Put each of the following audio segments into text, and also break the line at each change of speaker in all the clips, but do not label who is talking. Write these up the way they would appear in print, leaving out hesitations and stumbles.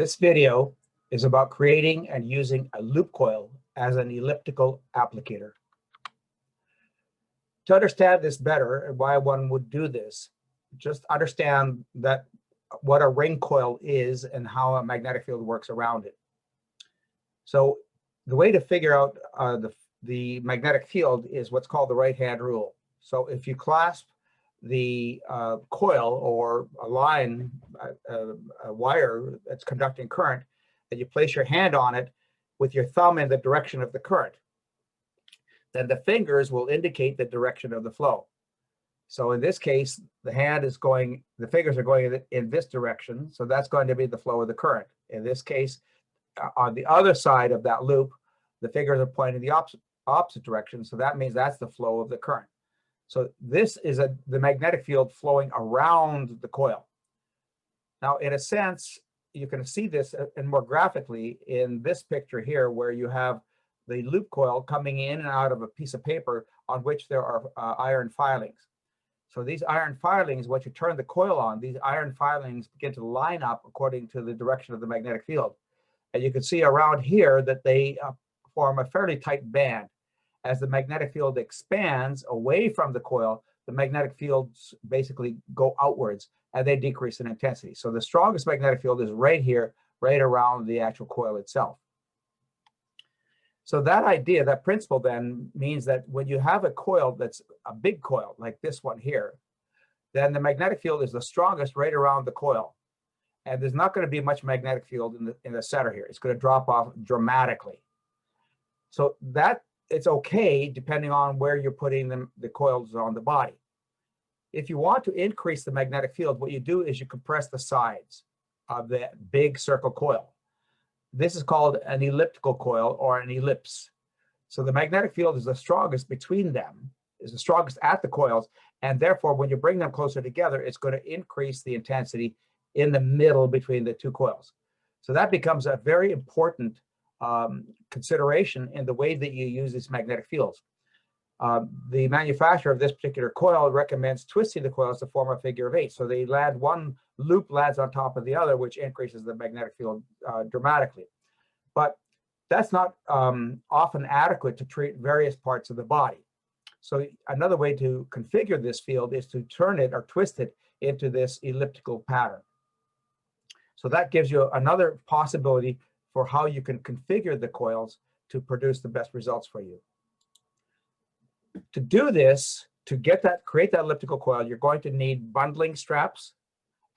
This video is about creating and using a loop coil as an elliptical applicator. To understand this better and why one would do this, just understand that what a ring coil is and how a magnetic field works around it. So the way to figure out the magnetic field is what's called the right-hand rule. So if you clasp the coil or a line, a wire that's conducting current, and you place your hand on it with your thumb in the direction of the current, then the fingers will indicate the direction of the flow. So in this case, the fingers are going in this direction, so that's going to be the flow of the current. In this case, on the other side of that loop, the fingers are pointing the opposite direction, so that means that's the flow of the current. So this is the magnetic field flowing around the coil. Now, in a sense, you can see this and more graphically in this picture here, where you have the loop coil coming in and out of a piece of paper on which there are iron filings. So these iron filings, once you turn the coil on, these iron filings begin to line up according to the direction of the magnetic field. And you can see around here that they form a fairly tight band. As the magnetic field expands away from the coil, the magnetic fields basically go outwards and they decrease in intensity. So the strongest magnetic field is right here, right around the actual coil itself. So that idea, that principle then means that when you have a coil that's a big coil, like this one here, then the magnetic field is the strongest right around the coil. And there's not going to be much magnetic field in the center here. It's going to drop off dramatically. So that it's okay depending on where you're putting the coils on the body. If you want to increase the magnetic field, what you do is you compress the sides of the big circle coil. This is called an elliptical coil or an ellipse. So the magnetic field is the strongest between them, is the strongest at the coils, and therefore when you bring them closer together, it's going to increase the intensity in the middle between the two coils. So that becomes a very important consideration in the way that you use these magnetic fields. The manufacturer of this particular coil recommends twisting the coils to form a figure of 8. So they land, one loop lands on top of the other, which increases the magnetic field dramatically. But that's not often adequate to treat various parts of the body. So another way to configure this field is to turn it or twist it into this elliptical pattern. So that gives you another possibility for how you can configure the coils to produce the best results for you. To do this, to create that elliptical coil, you're going to need bundling straps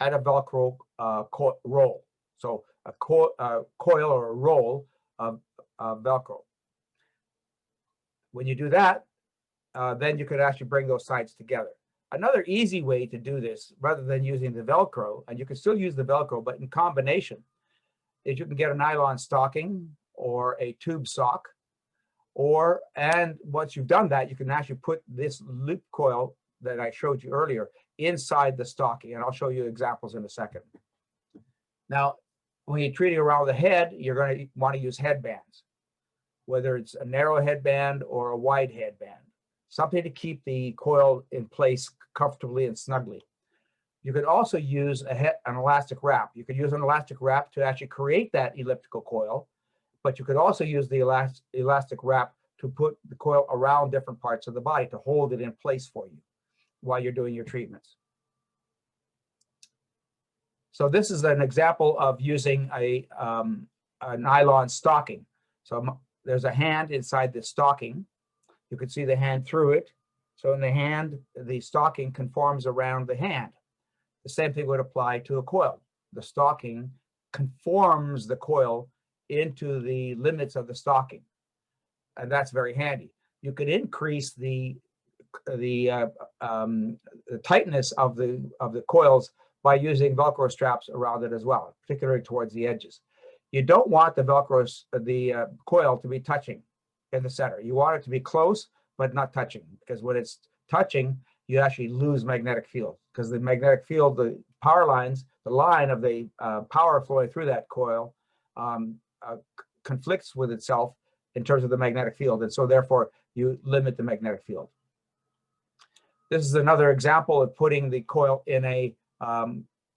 and a Velcro roll. So a coil or a roll of Velcro. When you do that, then you can actually bring those sides together. Another easy way to do this, rather than using the Velcro, and you can still use the Velcro, but in combination, is you can get a nylon stocking or a tube sock, and once you've done that, you can actually put this loop coil that I showed you earlier inside the stocking, and I'll show you examples in a second. Now, when you're treating around the head, you're going to want to use headbands, whether it's a narrow headband or a wide headband, something to keep the coil in place comfortably and snugly. You could also use an elastic wrap. You could use an elastic wrap to actually create that elliptical coil, but you could also use the elastic wrap to put the coil around different parts of the body to hold it in place for you while you're doing your treatments. So this is an example of using a nylon stocking. So there's a hand inside the stocking. You can see the hand through it. So in the hand, the stocking conforms around the hand. The same thing would apply to a coil. The stocking conforms the coil into the limits of the stocking, and that's very handy. You could increase the tightness of the coils by using Velcro straps around it as well, particularly towards the edges. You don't want the coil to be touching in the center. You want it to be close but not touching, because when it's touching, you actually lose magnetic field, because the magnetic field, the power lines, the line of the power flowing through that coil conflicts with itself in terms of the magnetic field, and so therefore you limit the magnetic field. This is another example of putting the coil in a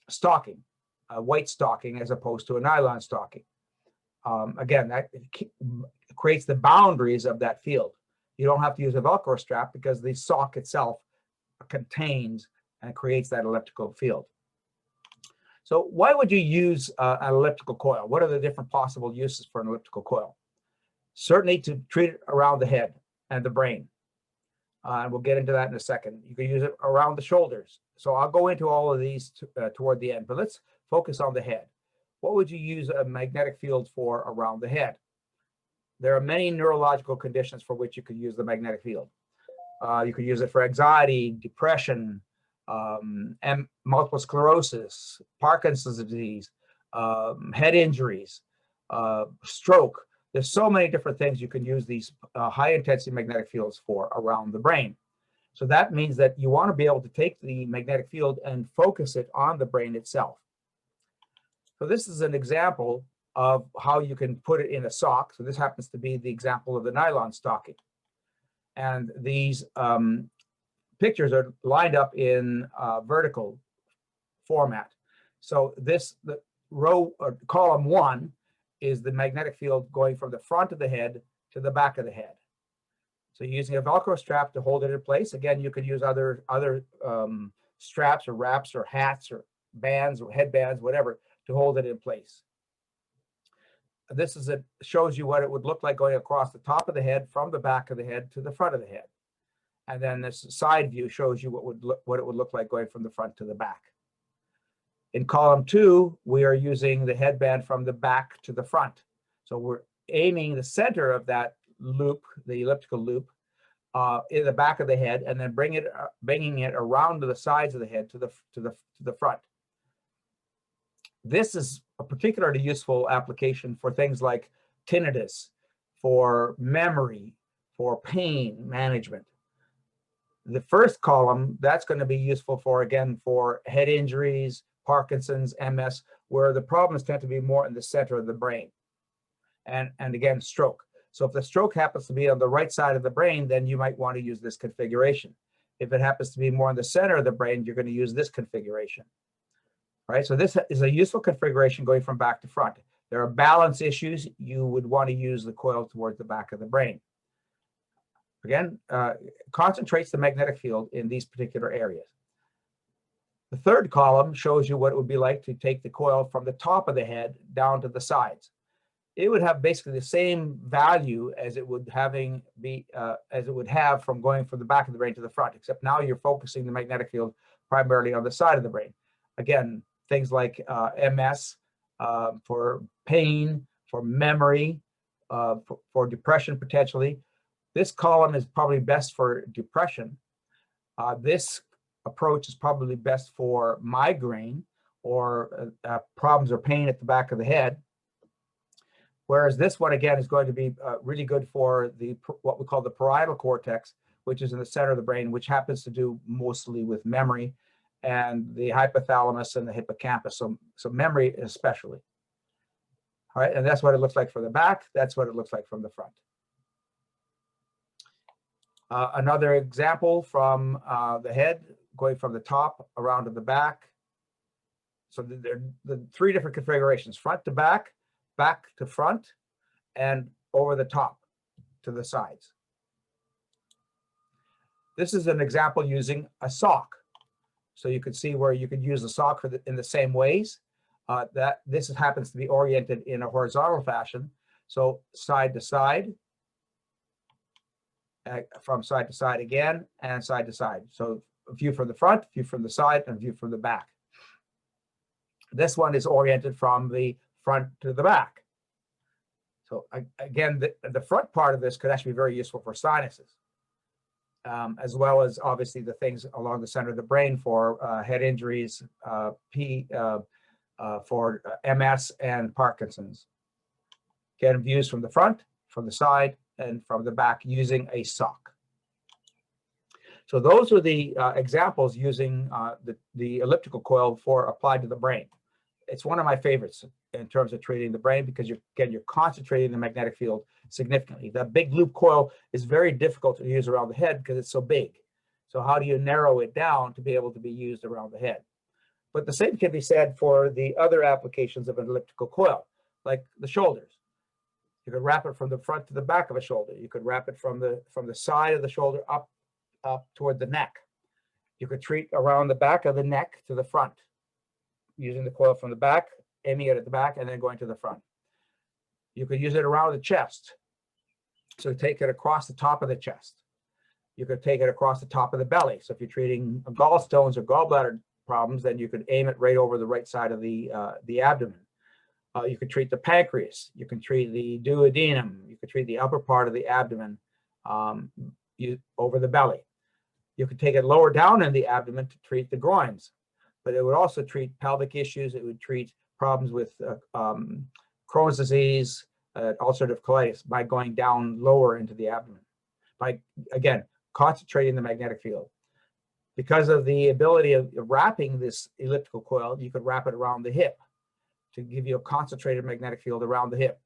stocking. white stocking as opposed to a nylon stocking. Again, that creates the boundaries of that field. You don't have to use a Velcro strap because the sock itself contains and creates that elliptical field. So why would you use an elliptical coil? What are the different possible uses for an elliptical coil? Certainly to treat it around the head and the brain. And we'll get into that in a second. You can use it around the shoulders. So I'll go into all of these toward the end, but let's focus on the head. What would you use a magnetic field for around the head? There are many neurological conditions for which you could use the magnetic field. You could use it for anxiety, depression, and multiple sclerosis, Parkinson's disease, head injuries, stroke. There's so many different things you can use these high intensity magnetic fields for around the brain. So that means that you want to be able to take the magnetic field and focus it on the brain itself. So this is an example of how you can put it in a sock. So this happens to be the example of the nylon stocking. And these pictures are lined up in vertical format. So the row or column 1 is the magnetic field going from the front of the head to the back of the head. So you're using a Velcro strap to hold it in place. Again, you could use other straps or wraps or hats or bands or headbands, whatever, to hold it in place. This shows you what it would look like going across the top of the head from the back of the head to the front of the head. And then this side view shows you what it would look like going from the front to the back. In column 2, we are using the headband from the back to the front. So we're aiming the center of that loop, the elliptical loop, in the back of the head, and then bringing it around to the sides of the head to the front. This is a particularly useful application for things like tinnitus, for memory, for pain management. The first column, that's going to be useful for, again, for head injuries, Parkinson's, MS, where the problems tend to be more in the center of the brain. And again, stroke. So if the stroke happens to be on the right side of the brain, then you might want to use this configuration. If it happens to be more in the center of the brain, you're going to use this configuration. Right? So this is a useful configuration going from back to front. There are balance issues. You would want to use the coil towards the back of the brain. Again, concentrates the magnetic field in these particular areas. The third column shows you what it would be like to take the coil from the top of the head down to the sides. It would have basically the same value as it would have from going from the back of the brain to the front, except now you're focusing the magnetic field primarily on the side of the brain. Again, things like MS, for pain, for memory, for depression potentially. This column is probably best for depression. This approach is probably best for migraine or problems or pain at the back of the head. Whereas this one, again, is going to be really good for what we call the parietal cortex, which is in the center of the brain, which happens to do mostly with memory, and the hypothalamus and the hippocampus, so memory especially. All right, and that's what it looks like for the back. That's what it looks like from the front. Another example from the head, going from the top around to the back. So there are the 3 different configurations: front to back, back to front, and over the top to the sides. This is an example using a sock. So you could see where you could use the sock in the same ways. This happens to be oriented in a horizontal fashion. So side to side, from side to side again, and side to side. So a view from the front, view from the side, and view from the back. This one is oriented from the front to the back. So again, the front part of this could actually be very useful for sinuses, as well as obviously the things along the center of the brain for head injuries, for MS and Parkinson's. Again, views from the front, from the side, and from the back using a sock. So those are the examples using the elliptical coil applied to the brain. It's one of my favorites in terms of treating the brain because you're concentrating the magnetic field significantly. That big loop coil is very difficult to use around the head because it's so big. So how do you narrow it down to be able to be used around the head? But the same can be said for the other applications of an elliptical coil, like the shoulders. You could wrap it from the front to the back of a shoulder. You could wrap it from the side of the shoulder up toward the neck. You could treat around the back of the neck to the front, using the coil from the back, aiming it at the back, and then going to the front. You could use it around the chest. So take it across the top of the chest. You could take it across the top of the belly. So if you're treating gallstones or gallbladder problems, then you could aim it right over the right side of the abdomen. You could treat the pancreas. You can treat the duodenum. You could treat the upper part of the abdomen over the belly. You could take it lower down in the abdomen to treat the groins, but it would also treat pelvic issues. It would treat problems with Crohn's disease, ulcerative colitis by going down lower into the abdomen, by, again, concentrating the magnetic field. Because of the ability of wrapping this elliptical coil, you could wrap it around the hip to give you a concentrated magnetic field around the hip.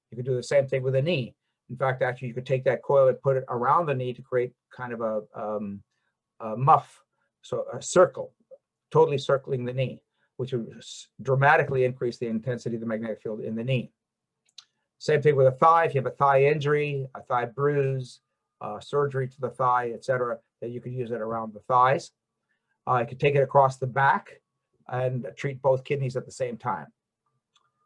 You could do the same thing with the knee. In fact, actually, you could take that coil and put it around the knee to create kind of a muff, so a circle, totally circling the knee, which would dramatically increase the intensity of the magnetic field in the knee. Same thing with a thigh. If you have a thigh injury, a thigh bruise, surgery to the thigh, etc., then you could use it around the thighs. You could take it across the back and treat both kidneys at the same time.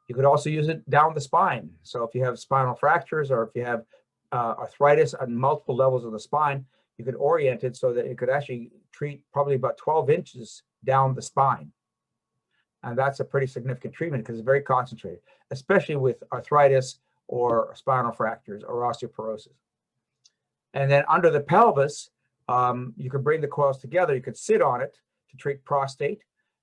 You could also use it down the spine. So if you have spinal fractures, or if you have arthritis on multiple levels of the spine, you could orient it so that it could actually treat probably about 12 inches down the spine. And that's a pretty significant treatment because it's very concentrated, especially with arthritis or spinal fractures or osteoporosis. And then under the pelvis, you could bring the coils together. You could sit on it to treat prostate.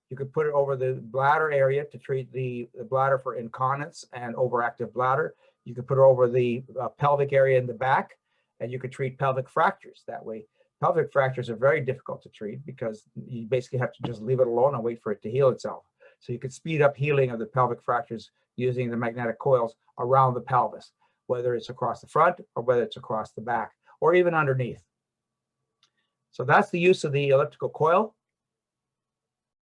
You could put it over the bladder area to treat the bladder for incontinence and overactive bladder. You could put it over the pelvic area in the back, and you could treat pelvic fractures that way. Pelvic fractures are very difficult to treat because you basically have to just leave it alone and wait for it to heal itself. So you could speed up healing of the pelvic fractures using the magnetic coils around the pelvis, whether it's across the front or whether it's across the back or even underneath. So that's the use of the elliptical coil.